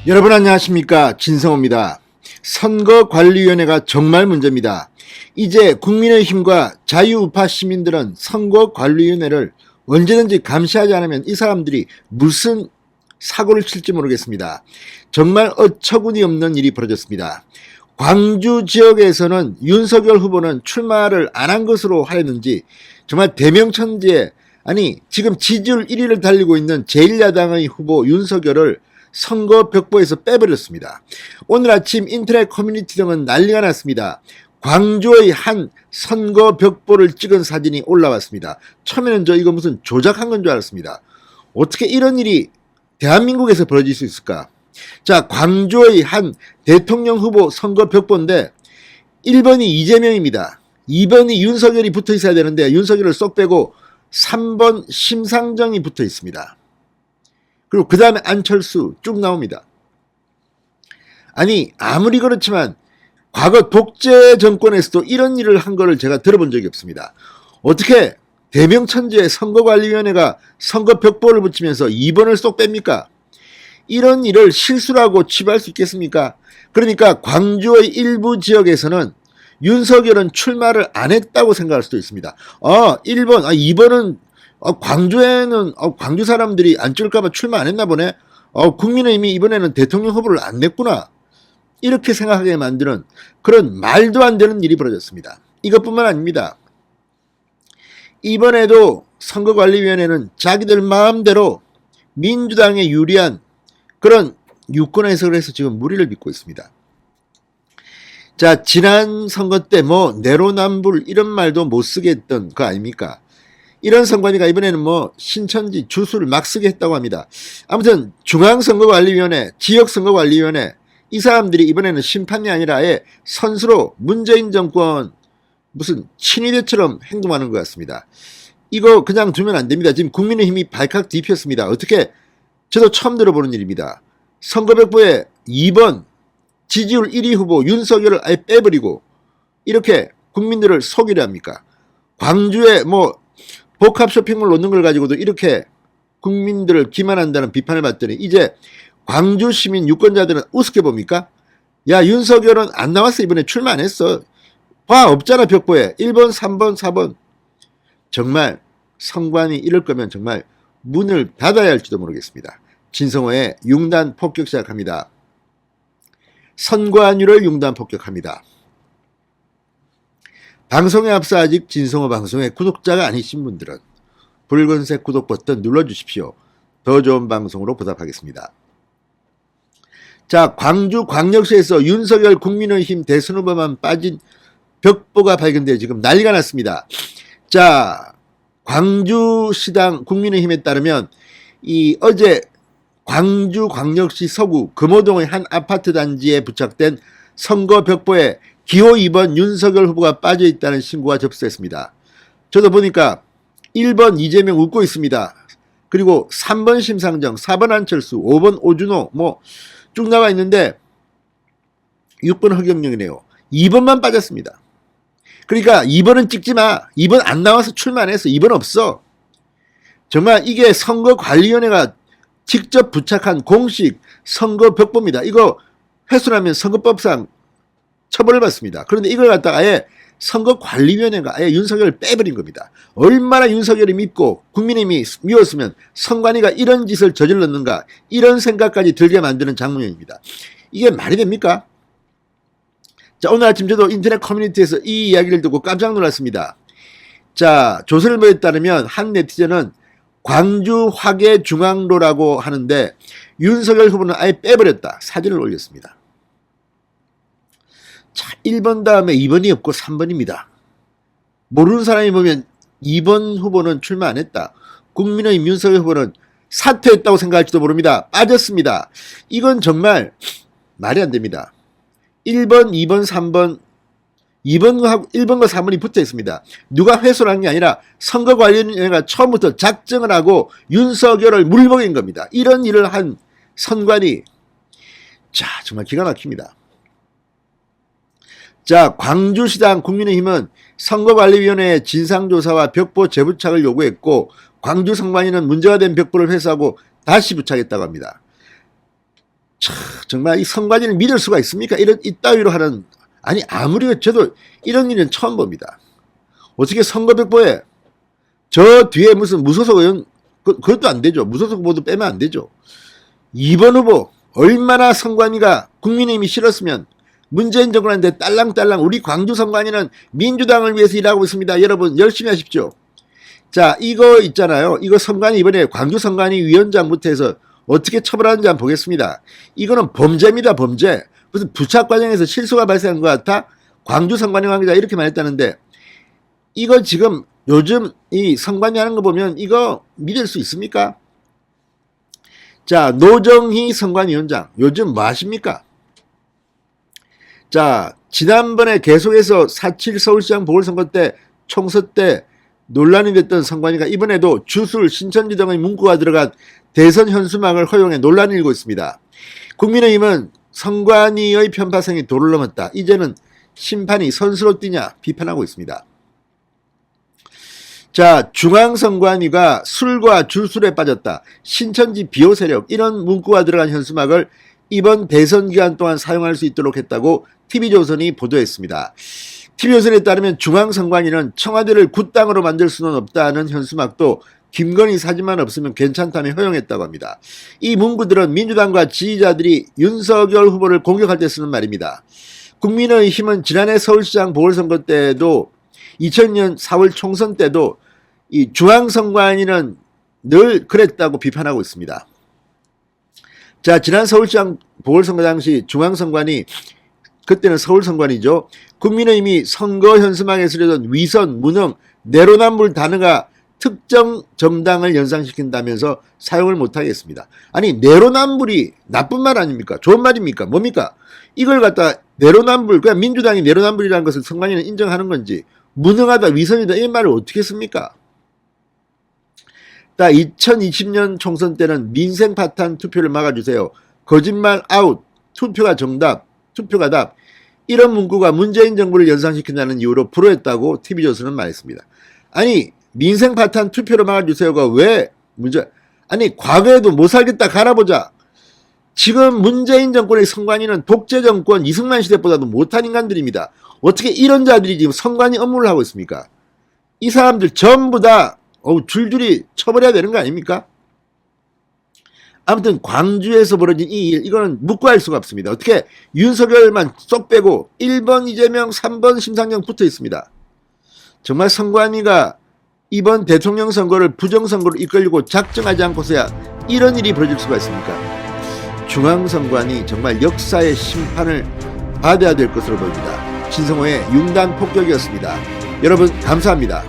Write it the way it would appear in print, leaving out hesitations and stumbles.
여러분 안녕하십니까, 진성호입니다. 선거관리위원회가 정말 문제입니다. 이제 국민의힘과 자유우파 시민들은 선거관리위원회를 언제든지 감시하지 않으면 이 사람들이 무슨 사고를 칠지 모르겠습니다. 정말 어처구니 없는 일이 벌어졌습니다. 광주 지역에서는 윤석열 후보는 출마를 안 한 것으로 하였는지 정말 대명천지에, 아니 지금 지지율 1위를 달리고 있는 제1야당의 후보 윤석열을 선거 벽보에서 빼버렸습니다. 오늘 아침 인터넷 커뮤니티 등은 난리가 났습니다. 광주의 한 선거 벽보를 찍은 사진이 올라왔습니다. 처음에는 이거 무슨 조작한 건 줄 알았습니다. 어떻게 이런 일이 대한민국에서 벌어질 수 있을까? 자, 광주의 한 대통령 후보 선거 벽보인데 1번이 이재명입니다. 2번이 윤석열이 붙어 있어야 되는데 윤석열을 쏙 빼고 3번 심상정이 붙어 있습니다. 그리고 그 다음에 안철수 쭉 나옵니다. 아니 아무리 그렇지만 과거 독재 정권에서도 이런 일을 한 거를 제가 들어본 적이 없습니다. 어떻게 대명천지의 선거관리위원회가 선거 벽보를 붙이면서 2번을 쏙 뺍니까? 이런 일을 실수라고 치부할 수 있겠습니까? 그러니까 광주의 일부 지역에서는 윤석열은 출마를 안 했다고 생각할 수도 있습니다. 1번, 2번은 광주에는 광주 사람들이 안 찍을까봐 출마 안 했나 보네. 국민의힘이 이번에는 대통령 후보를 안 냈구나. 이렇게 생각하게 만드는 그런 말도 안 되는 일이 벌어졌습니다. 이것뿐만 아닙니다. 이번에도 선거관리위원회는 자기들 마음대로 민주당에 유리한 그런 유권 해석을 해서 지금 무리를 빚고 있습니다. 자, 지난 선거 때 내로남불 이런 말도 못 쓰게 했던 거 아닙니까? 이런 선관위가 이번에는 신천지 주수를 막 쓰게 했다고 합니다. 아무튼 중앙선거관리위원회, 지역선거관리위원회, 이 사람들이 이번에는 심판이 아니라 아예 선수로 문재인 정권 무슨 친위대처럼 행동하는 것 같습니다. 이거 그냥 두면 안 됩니다. 지금 국민의힘이 발칵 뒤폈습니다. 어떻게? 저도 처음 들어보는 일입니다. 선거벽보에 2번 지지율 1위 후보 윤석열을 아예 빼버리고 이렇게 국민들을 속이려 합니까? 광주에 복합 쇼핑몰 놓는 걸 가지고도 이렇게 국민들을 기만한다는 비판을 받더니 이제 광주 시민 유권자들은 우습게 봅니까? 야, 윤석열은 안 나왔어. 이번에 출마 안 했어. 봐, 없잖아 벽보에. 1번, 3번, 4번. 정말 선관위 이럴 거면 정말 문을 닫아야 할지도 모르겠습니다. 진성호의 융단 폭격 시작합니다. 선관위를 융단 폭격합니다. 방송에 앞서 아직 진성호 방송의 구독자가 아니신 분들은 붉은색 구독 버튼 눌러주십시오. 더 좋은 방송으로 보답하겠습니다. 자, 광주 광역시에서 윤석열 국민의힘 대선 후보만 빠진 벽보가 발견되어 지금 난리가 났습니다. 자, 광주시당 국민의힘에 따르면 어제 광주 광역시 서구 금호동의 한 아파트 단지에 부착된 선거 벽보에 기호 2번 윤석열 후보가 빠져있다는 신고가 접수됐습니다. 저도 보니까 1번 이재명 웃고 있습니다. 그리고 3번 심상정, 4번 안철수, 5번 오준호 쭉 나와 있는데 6번 허경영이네요. 2번만 빠졌습니다. 그러니까 2번은 찍지 마. 2번 안 나와서 출마 안 했어. 2번 없어. 정말 이게 선거관리위원회가 직접 부착한 공식 선거 벽보입니다. 이거 훼손하면 선거법상 처벌을 받습니다. 그런데 이걸 갖다가 아예 선거관리위원회가 아예 윤석열을 빼버린 겁니다. 얼마나 윤석열이 밉고 국민의힘이 미웠으면 선관위가 이런 짓을 저질렀는가, 이런 생각까지 들게 만드는 장면입니다. 이게 말이 됩니까? 자, 오늘 아침 저도 인터넷 커뮤니티에서 이 이야기를 듣고 깜짝 놀랐습니다. 자, 조선일보에 따르면 한 네티즌은 광주 화계중앙로라고 하는데 윤석열 후보는 아예 빼버렸다. 사진을 올렸습니다. 자, 1번 다음에 2번이 없고 3번입니다. 모르는 사람이 보면 2번 후보는 출마 안 했다. 국민의힘 윤석열 후보는 사퇴했다고 생각할지도 모릅니다. 빠졌습니다. 이건 정말 말이 안 됩니다. 1번, 2번, 3번, 1번과 3번이 붙어 있습니다. 누가 훼손한 게 아니라 선거관리위원회가 처음부터 작정을 하고 윤석열을 물먹인 겁니다. 이런 일을 한 선관위, 자, 정말 기가 막힙니다. 자, 광주시당 국민의힘은 선거관리위원회의 진상조사와 벽보 재부착을 요구했고 광주 선관위는 문제가 된 벽보를 회수하고 다시 부착했다고 합니다. 정말 이 선관위를 믿을 수가 있습니까? 이따위로 하는, 아니, 아무리 저도 이런 일은 처음 봅니다. 어떻게 선거벽보에 저 뒤에 무슨 무소속 의원, 그것도 안 되죠. 무소속 후보도 빼면 안 되죠. 2번 후보, 얼마나 선관위가 국민의힘이 싫었으면 문재인 정권한테 딸랑딸랑 우리 광주 선관위는 민주당을 위해서 일하고 있습니다. 여러분 열심히 하십시오. 자, 이거 있잖아요. 이거 선관위 이번에 광주 선관위 위원장부터 해서 어떻게 처벌하는지 한번 보겠습니다. 이거는 범죄입니다. 범죄. 무슨 부착 과정에서 실수가 발생한 것 같아 광주 선관위 관계자 이렇게 말했다는데, 이거 지금 요즘 이 선관위 하는 거 보면 이거 믿을 수 있습니까? 자, 노정희 선관위원장 요즘 뭐 하십니까? 자, 지난번에 계속해서 4.7 서울시장 보궐선거 때 총선 때 논란이 됐던 선관위가 이번에도 주술 신천지 등의 문구가 들어간 대선 현수막을 허용해 논란이 일고 있습니다. 국민의힘은 선관위의 편파성이 도를 넘었다. 이제는 심판이 선수로 뛰냐 비판하고 있습니다. 자, 중앙선관위가 술과 주술에 빠졌다. 신천지 비호 세력, 이런 문구가 들어간 현수막을 이번 대선 기간 동안 사용할 수 있도록 했다고 TV조선이 보도했습니다. TV조선에 따르면 중앙선관위는 청와대를 굿당으로 만들 수는 없다는 현수막도 김건희 사진만 없으면 괜찮다며 허용했다고 합니다. 이 문구들은 민주당과 지지자들이 윤석열 후보를 공격할 때 쓰는 말입니다. 국민의힘은 지난해 서울시장 보궐선거 때도 2000년 4월 총선 때도 이 중앙선관위는 늘 그랬다고 비판하고 있습니다. 자, 지난 서울시장 보궐선거 당시 중앙선관위, 그때는 서울선관위죠. 국민의힘이 선거 현수막에 쓰려던 위선, 무능, 내로남불 단어가 특정 정당을 연상시킨다면서 사용을 못하겠습니다. 아니, 내로남불이 나쁜 말 아닙니까? 좋은 말입니까? 뭡니까? 이걸 갖다 내로남불, 그냥 민주당이 내로남불이라는 것을 선관위는 인정하는 건지, 무능하다, 위선이다, 이 말을 어떻게 씁니까? 2020년 총선 때는 민생 파탄 투표를 막아주세요. 거짓말 아웃, 투표가 정답, 투표가 답. 이런 문구가 문재인 정부를 연상시킨다는 이유로 불허했다고 TV조선은 말했습니다. 아니, 민생 파탄 투표를 막아주세요가 왜 문제, 아니, 과거에도 못 살겠다 갈아보자. 지금 문재인 정권의 선관위는 독재 정권 이승만 시대보다도 못한 인간들입니다. 어떻게 이런 자들이 지금 선관위 업무를 하고 있습니까? 이 사람들 전부 다 줄줄이 처벌해야 되는 거 아닙니까? 아무튼 광주에서 벌어진 이 일, 이거는 묵과할 수가 없습니다. 어떻게 윤석열만 쏙 빼고 1번 이재명, 3번 심상정 붙어 있습니다. 정말 선관위가 이번 대통령 선거를 부정선거로 이끌고 작정하지 않고서야 이런 일이 벌어질 수가 있습니까? 중앙선관위 정말 역사의 심판을 받아야 될 것으로 보입니다. 진성호의 융단 폭격이었습니다. 여러분 감사합니다.